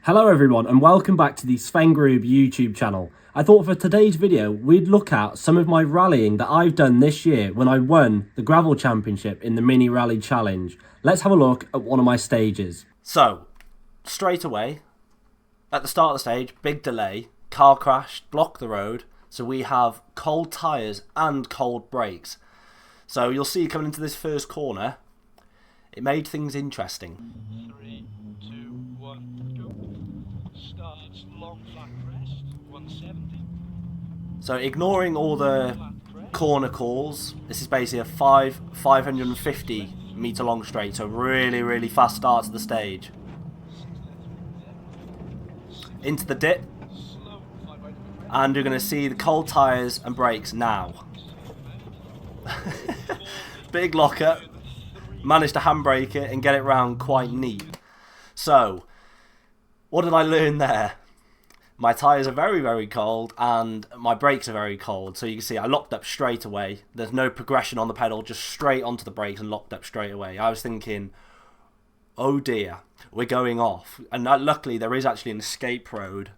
Hello everyone and welcome back to the Sven Grube YouTube channel. I thought for today's video we'd look at some of my rallying that I've done this year when I won the gravel championship in the mini rally challenge. Let's have a look at one of my stages. So, straight away, at the start of the stage, big delay, car crashed, blocked the road, so we have cold tyres and cold brakes. So you'll see coming into this first corner, it made things interesting. 3, 2, 1, go. Starts long flat crest, 170. So ignoring all the corner calls, this is basically a 550 metre long straight, so really fast start to the stage. Into the dip, and you're going to see the cold tyres and brakes now. Big lockup, managed to handbrake it and get it round quite neat. So, what did I learn there? My tyres are very cold and my brakes are very cold. So you can see I locked up straight away. There's no progression on the pedal, just straight onto the brakes and locked up straight away. I was thinking, oh dear, we're going off. And luckily there is actually an escape road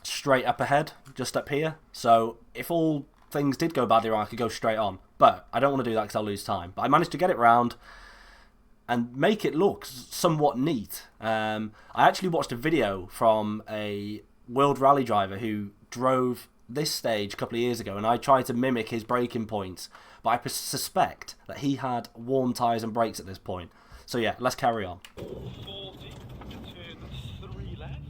straight up ahead, just up here. So if all things did go badly wrong, I could go straight on. But I don't want to do that because I'll lose time. But I managed to get it round and make it look somewhat neat. I actually watched a video from a World Rally driver who drove this stage a couple of years ago, and I tried to mimic his braking points, but I suspect that he had warm tyres and brakes at this point. So yeah, let's carry on. 40, turn 3 left.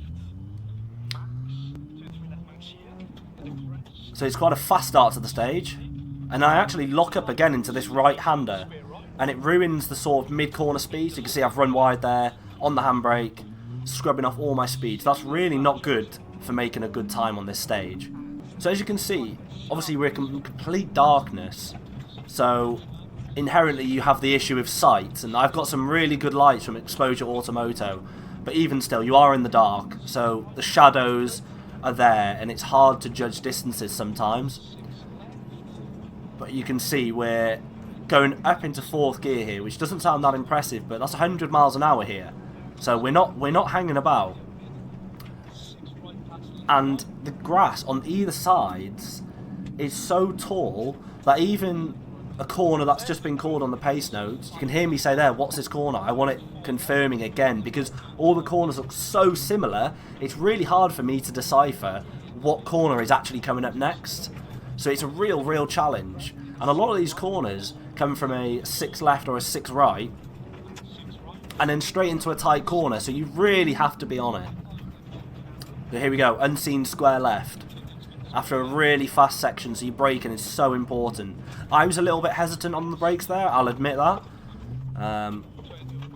Max, turn 3 left, Max here. So it's quite a fast start to the stage, and I actually lock up again into this right-hander, and it ruins the sort of mid-corner speed. So you can see I've run wide there, on the handbrake, scrubbing off all my speed. So that's really not good for making a good time on this stage. So as you can see, obviously we're in complete darkness, so inherently you have the issue of sight, and I've got some really good lights from Exposure Automoto, but even still you are in the dark, so the shadows are there and it's hard to judge distances sometimes. But you can see we're going up into 4th gear here, which doesn't sound that impressive, but that's 100 miles an hour here. So we're not hanging about. And the grass on either sides is so tall that even a corner that's just been called on the pace notes, you can hear me say there, what's this corner? I want it confirming again, because all the corners look so similar, it's really hard for me to decipher what corner is actually coming up next. So it's a real challenge. And a lot of these corners come from a 6 left or a 6 right, and then straight into a tight corner, so you really have to be on it. So here we go, unseen square left. After a really fast section, so your braking is so important. I was a little bit hesitant on the brakes there, I'll admit that.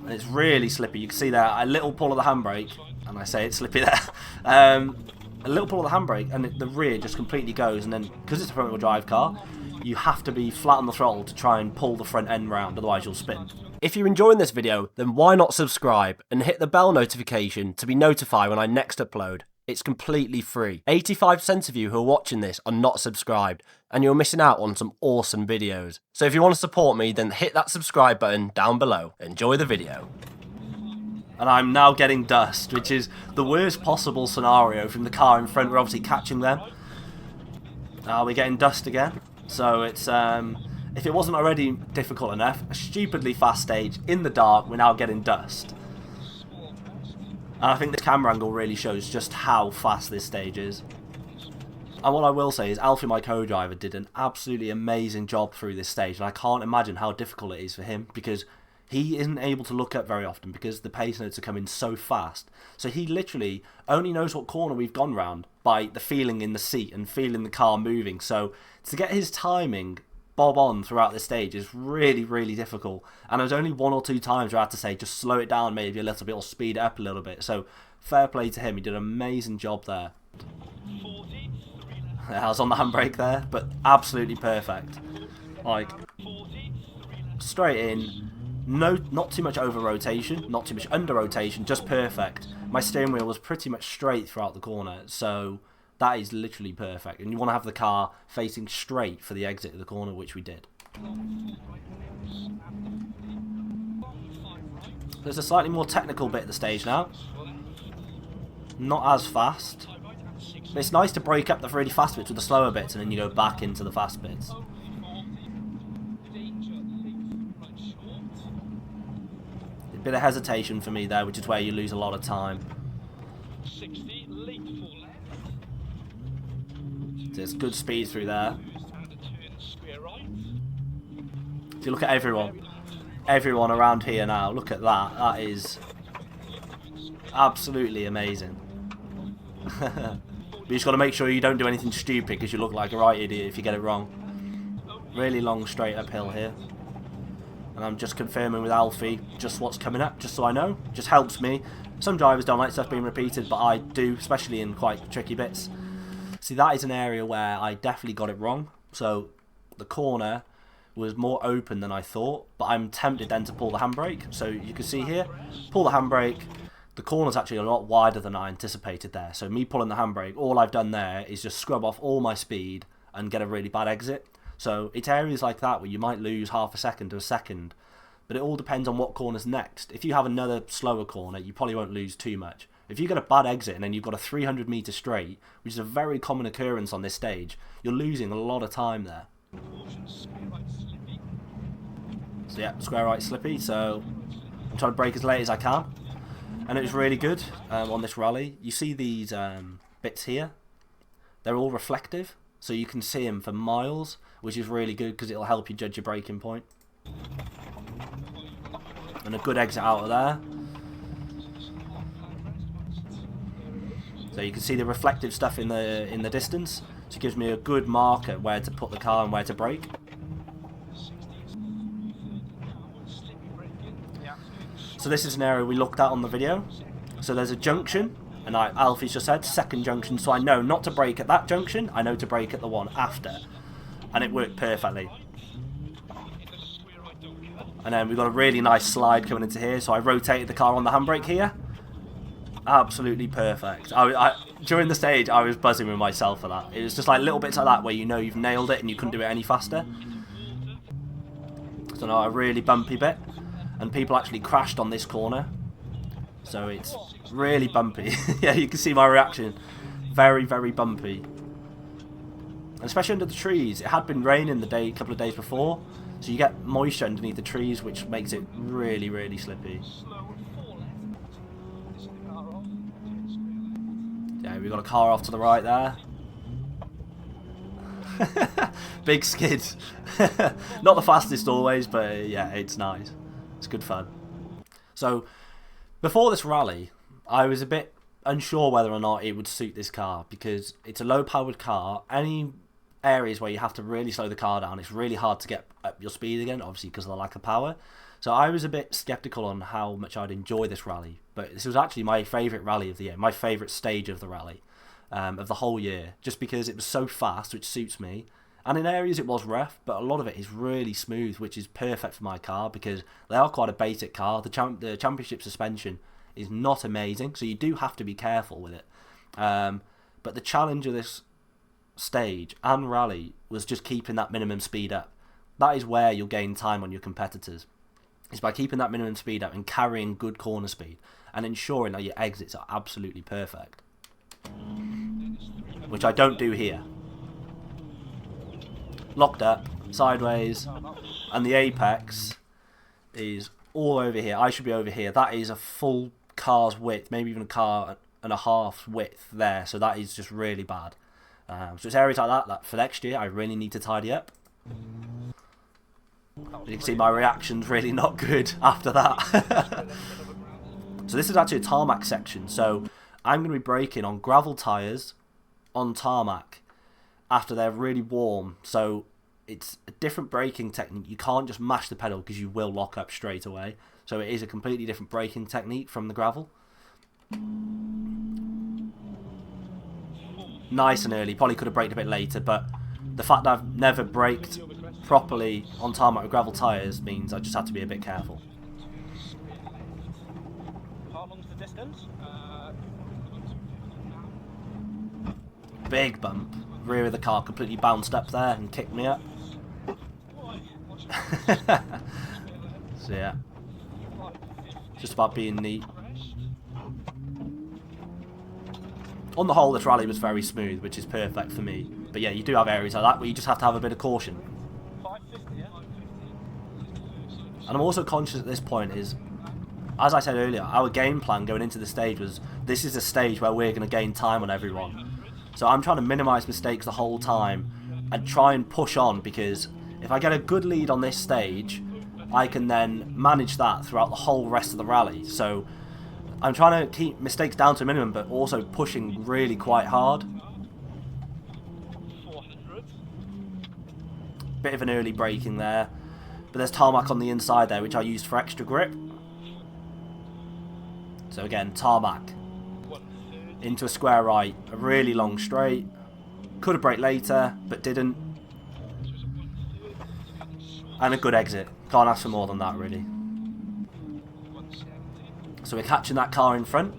It's really slippy. You can see there, a little pull of the handbrake, and I say it's slippy there. A little pull of the handbrake, and the rear just completely goes, and then, because it's a front-wheel drive car, you have to be flat on the throttle to try and pull the front end round, otherwise you'll spin. If you're enjoying this video, then why not subscribe and hit the bell notification to be notified when I next upload. It's completely free. 85% of you who are watching this are not subscribed, and you're missing out on some awesome videos. So if you want to support me, then hit that subscribe button down below. Enjoy the video. And I'm now getting dust, which is the worst possible scenario from the car in front. We're obviously catching them. We're getting dust again. So it's, if it wasn't already difficult enough, a stupidly fast stage in the dark, we're now getting dust. And I think the camera angle really shows just how fast this stage is. And what I will say is Alfie, my co-driver, did an absolutely amazing job through this stage, and I can't imagine how difficult it is for him, because he isn't able to look up very often because the pace notes are coming so fast. So he literally only knows what corner we've gone round by the feeling in the seat and feeling the car moving. So to get his timing bob on throughout this stage is really difficult. And there's only 1 or 2 times where I had to say just slow it down maybe a little bit or speed it up a little bit. So fair play to him, he did an amazing job there. 40, 3 left. I was on the handbrake there, but absolutely perfect. Like, 40, 3 left. straight in. No, not too much over rotation, not too much under rotation, just perfect. My steering wheel was pretty much straight throughout the corner, so that is literally perfect. And you want to have the car facing straight for the exit of the corner, which we did. Long 5 right. There's a slightly more technical bit of the stage now. Not as fast. But it's nice to break up the really fast bits with the slower bits and then you go back into the fast bits. A bit of hesitation for me there, which is where you lose a lot of time. 60, late 4 left. So it's good speed through there. And a turn square right. If you look at everyone around here now, look at that. That is absolutely amazing. But you just got to make sure you don't do anything stupid because you look like a right idiot if you get it wrong. Really long straight uphill here. And I'm just confirming with Alfie just what's coming up, just so I know. Just helps me. Some drivers don't like stuff being repeated, but I do, especially in quite tricky bits. See, that is an area where I definitely got it wrong. So the corner was more open than I thought, but I'm tempted then to pull the handbrake. So you can see here, pull the handbrake. The corner's actually a lot wider than I anticipated there. So me pulling the handbrake, all I've done there is just scrub off all my speed and get a really bad exit. So it's areas like that where you might lose half a second to a second, but it all depends on what corner's next. If you have another slower corner, you probably won't lose too much. If you get a bad exit and then you've got a 300 metre straight, which is a very common occurrence on this stage, you're losing a lot of time there. So yeah, square right slippy, so I'm trying to brake as late as I can. And it was really good on this rally. You see these bits here? They're all reflective, so you can see them for miles, which is really good because it'll help you judge your braking point. And a good exit out of there. So you can see the reflective stuff in the distance. So it gives me a good marker where to put the car and where to brake. So this is an area we looked at on the video. So there's a junction, and Alfie's just said second junction, so I know not to brake at that junction, I know to brake at the one after. And it worked perfectly. And then we've got a really nice slide coming into here, so I rotated the car on the handbrake here. Absolutely perfect. During the stage, I was buzzing with myself for that. It was just like little bits like that where you know you've nailed it and you couldn't do it any faster. So now a really bumpy bit. And people actually crashed on this corner. So it's really bumpy. Yeah, you can see my reaction. Very, very bumpy. And especially under the trees. It had been raining a couple of days before. So you get moisture underneath the trees, which makes it really, really slippy. Yeah, we've got a car off to the right there. Big skid. Not the fastest always, but yeah, it's nice. It's good fun. So, before this rally, I was a bit unsure whether or not it would suit this car because it's a low-powered car. Any areas where you have to really slow the car down, it's really hard to get up your speed again, obviously because of the lack of power. So I was a bit sceptical on how much I'd enjoy this rally. But this was actually my favourite rally of the year, my favourite stage of the rally, of the whole year, just because it was so fast, which suits me. And in areas it was rough, but a lot of it is really smooth, which is perfect for my car because they are quite a basic car. The championship suspension is not amazing, so you do have to be careful with it. But the challenge of this stage and rally was just keeping that minimum speed up. That is where you'll gain time on your competitors. It's by keeping that minimum speed up and carrying good corner speed and ensuring that your exits are absolutely perfect. Which I don't do here. Locked up, sideways, and the apex is all over here. I should be over here. That is a full car's width, maybe even a car and a half width there, so that is just really bad. So it's areas like that for next year I really need to tidy up. You can see my reaction's really not good after that. So this is actually a tarmac section, so I'm going to be braking on gravel tyres on tarmac after they're really warm, so it's a different braking technique. You can't just mash the pedal because you will lock up straight away, so it is a completely different braking technique from the gravel. Nice and early, probably could have braked a bit later, but the fact that I've never braked properly on tarmac with gravel tyres means I just have to be a bit careful. How long's the distance? Big bump. Rear of the car completely bounced up there and kicked me up. So yeah, just about being neat. On the whole, this rally was very smooth, which is perfect for me. But yeah, you do have areas like that where you just have to have a bit of caution. 550, yeah. And I'm also conscious at this point is, as I said earlier, our game plan going into the stage was, this is a stage where we're going to gain time on everyone. So I'm trying to minimise mistakes the whole time and try and push on, because if I get a good lead on this stage, I can then manage that throughout the whole rest of the rally. So I'm trying to keep mistakes down to a minimum, but also pushing really quite hard. 400. Bit of an early braking there, but there's tarmac on the inside there, which I used for extra grip. So again, tarmac. 130. Into a square right, a really long straight. Could have braked later, but didn't. And a good exit. Can't ask for more than that, really. 170. So we're catching that car in front.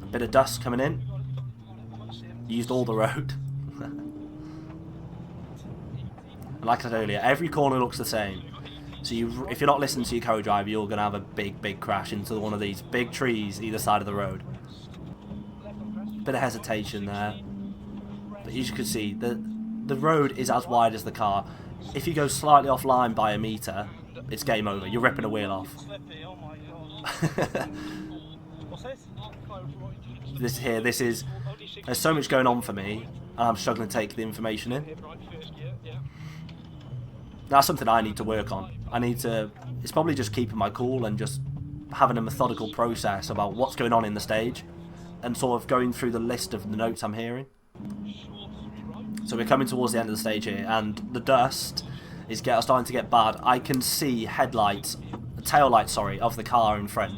A bit of dust coming in. 170. Used all the road. And like I said earlier, every corner looks the same. So if you're not listening to your co-driver, you're going to have a big crash into one of these big trees either side of the road. Bit of hesitation there. But as you can see, the road is as wide as the car. If you go slightly offline by a metre, it's game over. You're ripping a wheel off. Slippy, oh my god. What's this? This is... There's so much going on for me, and I'm struggling to take the information in. Right, first gear, yeah. That's something I need to work on. It's probably just keeping my cool and just having a methodical process about what's going on in the stage and sort of going through the list of the notes I'm hearing. So we're coming towards the end of the stage here, and the dust is starting to get bad. I can see tail lights, of the car in front.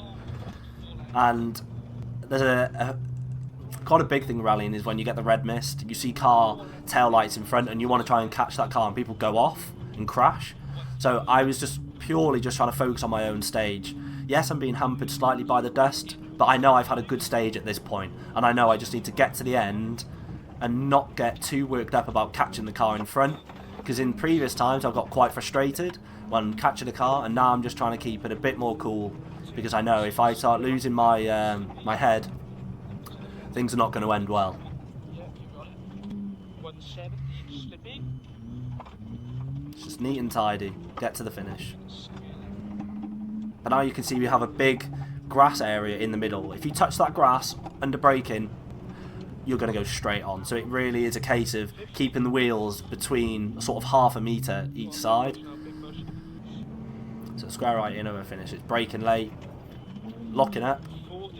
And there's quite a big thing rallying is when you get the red mist, you see car tail lights in front and you want to try and catch that car and people go off and crash. So I was just purely trying to focus on my own stage. Yes, I'm being hampered slightly by the dust, but I know I've had a good stage at this point, and I know I just need to get to the end and not get too worked up about catching the car in front, because in previous times I've got quite frustrated when catching a car, and now I'm just trying to keep it a bit more cool, because I know if I start losing my my head, things are not going to end well. Yeah, you got it. 170, slipping. It's just neat and tidy, get to the finish. But now you can see we have a big grass area in the middle. If you touch that grass under braking, you're going to go straight on. So it really is a case of keeping the wheels between sort of half a metre each side. So square right in over finish. It's braking late, locking up,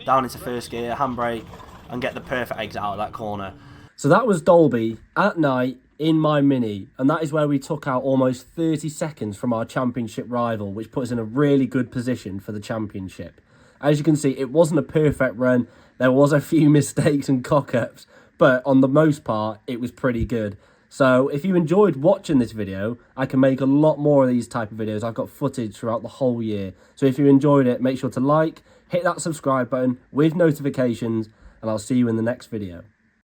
down into first gear, handbrake, and get the perfect exit out of that corner. So that was Dolby at night in my Mini, and that is where we took out almost 30 seconds from our championship rival, which put us in a really good position for the championship. As you can see, it wasn't a perfect run. There was a few mistakes and cock-ups, but on the most part, it was pretty good. So if you enjoyed watching this video, I can make a lot more of these type of videos. I've got footage throughout the whole year. So if you enjoyed it, make sure to like, hit that subscribe button with notifications, and I'll see you in the next video.